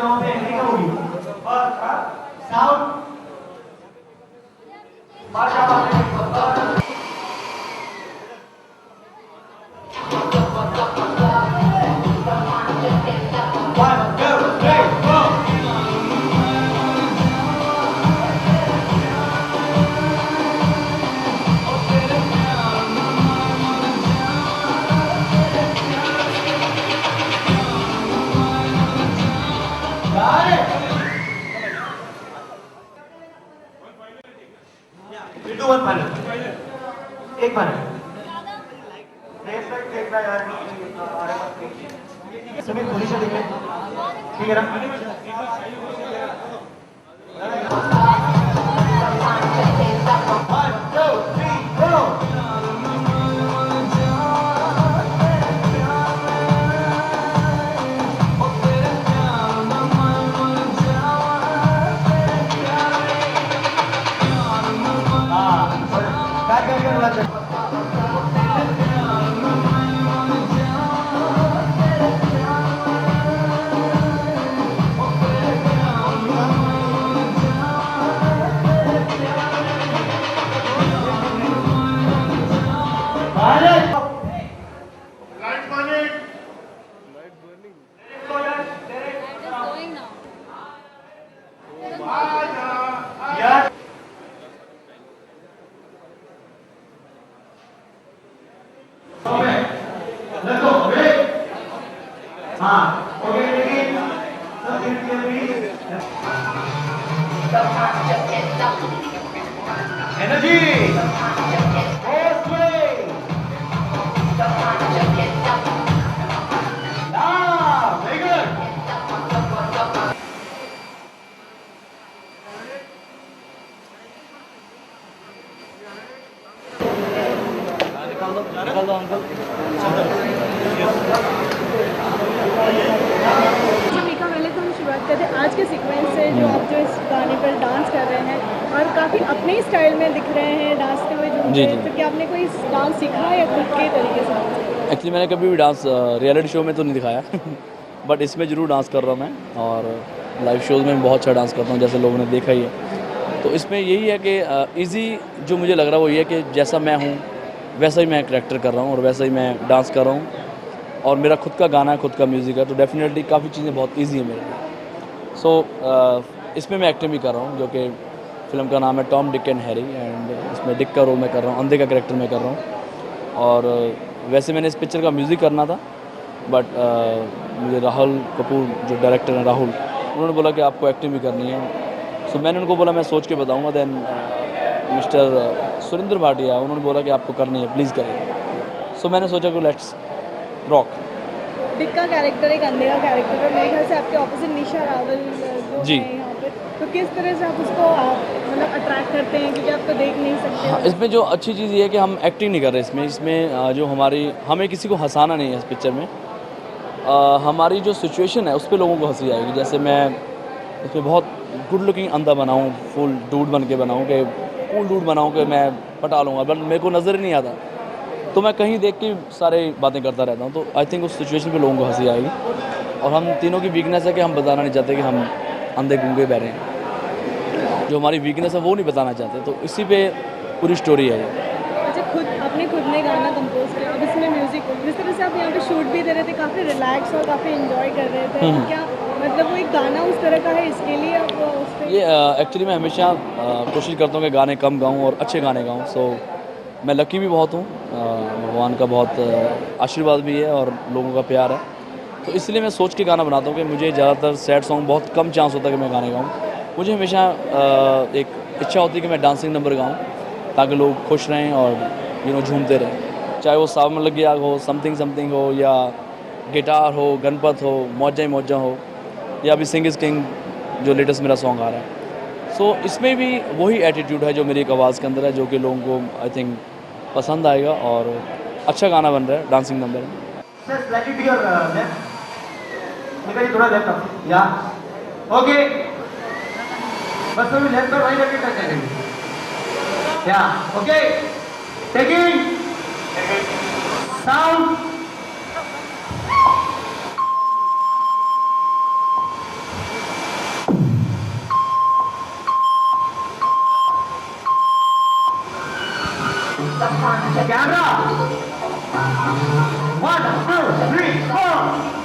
जगहों पे एंट्री होगी और साउंड भाषा वन फाइनल एक फाइनल देखना यार सभी पुलिस देख ले ठीक है ना आज के सीक्वेंस से जो आप जो इस गाने पर डांस कर रहे हैं और काफ़ी अपने ही स्टाइल में दिख रहे हैं डांसते हुए जो तो क्या आपने कोई डांस सीखा है या खुद के तरीके से? एक्चुअली मैंने कभी भी डांस रियलिटी शो में तो नहीं दिखाया बट इसमें ज़रूर डांस कर रहा हूँ मैं और लाइव शोज़ में बहुत अच्छा डांस करता हूँ जैसे लोगों ने देखा ही है। तो इसमें यही है कि ईज़ी जो मुझे लग रहा है वो ये है कि जैसा मैं हूँ वैसा ही मैं करैक्टर कर रहा हूँ और वैसा ही मैं डांस कर रहा हूँ और मेरा खुद का गाना है, खुद का म्यूज़िक है, तो डेफिनेटली काफ़ी चीज़ें बहुत ईजी है मेरे लिए। सो इसमें मैं एक्टिंग भी कर रहा हूँ जो कि फ़िल्म का नाम है Tom Dick and Harry and इसमें डिक का रोल मैं कर रहा हूँ, अंधे का कैरेक्टर मैं कर रहा हूँ। और वैसे मैंने इस पिक्चर का म्यूज़िक करना था बट मुझे राहुल कपूर जो डायरेक्टर हैं राहुल, उन्होंने बोला कि आपको एक्टिंग भी करनी है। सो मैंने उनको बोला मैं सोच के बताऊँगा। दैन मिस्टर सुरेंद्र भाटिया उन्होंने बोला कि आपको करनी है, प्लीज़ करें। सो मैंने सोचा कि लेट्स रॉक। डिक का कैरेक्टर एक अंधे का कैरेक्टर है, मेरे ख्याल से आपके ऑपोजिट निशा रावल जो जी है यहाँ पे, तो किस तरह से आप उसको मतलब अट्रैक्ट करते हैं क्योंकि आप तो देख नहीं सकते? हाँ, इसमें जो अच्छी चीज़ ये है कि हम एक्टिंग नहीं कर रहे इसमें जो हमें किसी को हंसाना नहीं है इस पिक्चर में। हमारी जो सिचुएशन है उस पर लोगों को हंसी आएगी। जैसे मैं उसमें बहुत गुड लुकिंग अंधा बनाऊँ, फुल डूड बन के बनाऊँ कि कूल डूड बनाऊँ कि मैं पटा लूँगा, बट मेरे को नज़र ही नहीं आता तो मैं कहीं देख के सारे बातें करता रहता हूँ। तो आई थिंक उस सिचुएशन पे लोगों को हंसी आएगी। और हम तीनों की वीकनेस है कि हम बताना नहीं चाहते कि हम अंधे गूंगे बहरे हैं। जो हमारी वीकनेस है वो नहीं बताना चाहते, तो इसी पे पूरी स्टोरी है ये। अच्छा, आपने खुद ने गाना कंपोज किया, अब इसमें म्यूजिक जिस तरह से आप यहाँ पे शूट भी दे रहे थे, काफ़ी रिलैक्स और काफ़ी एंजॉय कर रहे थे, तो क्या मतलब वो एक गाना उस तरह का है इसके लिए आप उस पर? ये एक्चुअली मैं हमेशा कोशिश करता हूँ कि गाने कम गाऊँ और अच्छे गाने गाऊँ। सो मैं लकी भी बहुत हूँ, भगवान का बहुत आशीर्वाद भी है और लोगों का प्यार है। तो इसलिए मैं सोच के गाना बनाता हूँ कि मुझे ज़्यादातर सैड सॉन्ग बहुत कम चांस होता है कि मैं गाने गाऊँ। मुझे हमेशा एक इच्छा होती है कि मैं डांसिंग नंबर गाऊँ ताकि लोग खुश रहें और झूमते रहें, चाहे वो सावन लग गया हो, समथिंग समथिंग हो, या गिटार हो, गणपत हो, मौजा ही मौजा हो, या अभी सिंग इज़ किंग जो लेटेस्ट मेरा सॉन्ग आ रहा है। सो इसमें भी वही एटीट्यूड है जो मेरी एक आवाज़ के अंदर है, जो कि लोगों को आई थिंक पसंद आएगा और अच्छा गाना बन रहा है, डांसिंग नंबर है। थोड़ा लेफ्ट या ओके, बस तो लेफ्ट पर वहीं रखे टच करेंगे या okay. Taking sound camera 1 2 3 4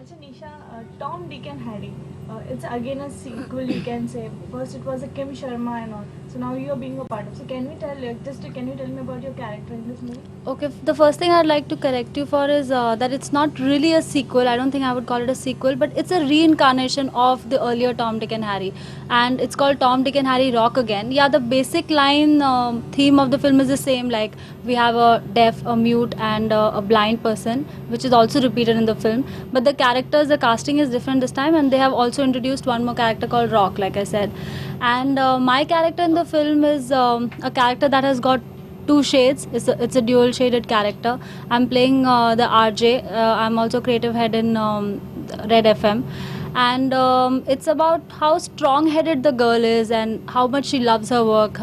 Acha Nisha, Tom, Dick and Harry. It's again a sequel, you can say. First it was a Kim Sharma and all. So now you are being a part of. So can you tell me about your character in this movie? Okay, the first thing I'd like to correct you for is that it's not really a sequel. I don't think I would call it a sequel, but it's a reincarnation of the earlier Tom, Dick and Harry. And it's called Tom, Dick and Harry Rock Again. Yeah, the basic line theme of the film is the same. Like, we have a deaf, a mute, and a blind person, which is also repeated in the film. But the characters, the casting is different this time, and they have also introduced one more character called Rock, like I said. And my character in the film is a character that has got two shades. It's a dual shaded character. I'm playing the RJ. I'm also creative head in Red FM. And it's about how strong-headed the girl is and how much she loves her work.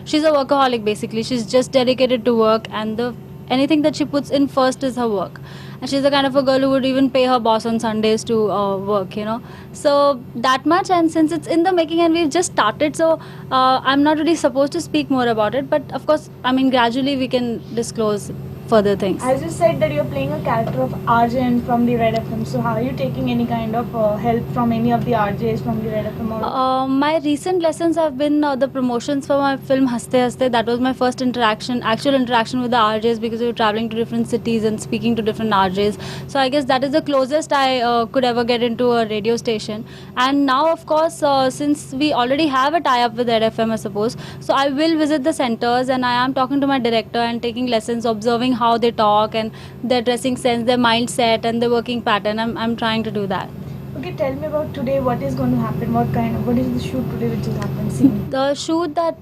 She's a workaholic basically. She's just dedicated to work, and anything that she puts in first is her work. And she's the kind of a girl who would even pay her boss on Sundays to work, you know. So that much. And since it's in the making and we've just started, so I'm not really supposed to speak more about it. But of course, I mean, gradually we can disclose further things. As you said that you're playing a character of RJ and from the Red FM. So how are you taking any kind of help from any of the RJs from the Red FM? My recent lessons have been the promotions for my film Haste Haste. That was my first actual interaction with the RJs, because we were traveling to different cities and speaking to different RJs. So I guess that is the closest I could ever get into a radio station. And now, of course, since we already have a tie-up with Red FM, I suppose, so I will visit the centers, and I am talking to my director and taking lessons, observing how they talk and their dressing sense, their mindset and their working pattern. I'm trying to do that. Okay, tell me about today. What is going to happen? What is the shoot today which is happening? The shoot that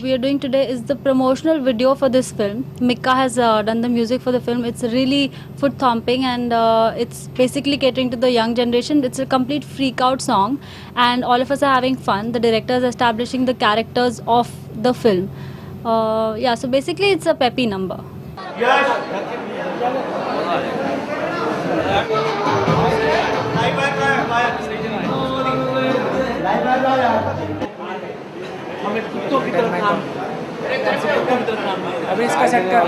we are doing today is the promotional video for this film. Mikka has done the music for the film. It's really foot thumping, and it's basically catering to the young generation. It's a complete freak out song, and all of us are having fun. The director is establishing the characters of the film. Yeah, so basically it's a peppy number. Yes हमें कुत्तों की तरफ काम कुत्तों की तरफ काम अभी इसका सेट कर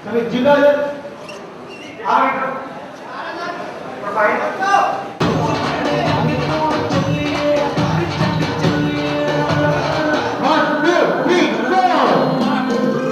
सभी जिंगल आगे profile One, two, three, four.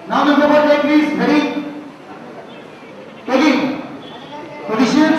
Now number one, take please. Ready? Taking positions.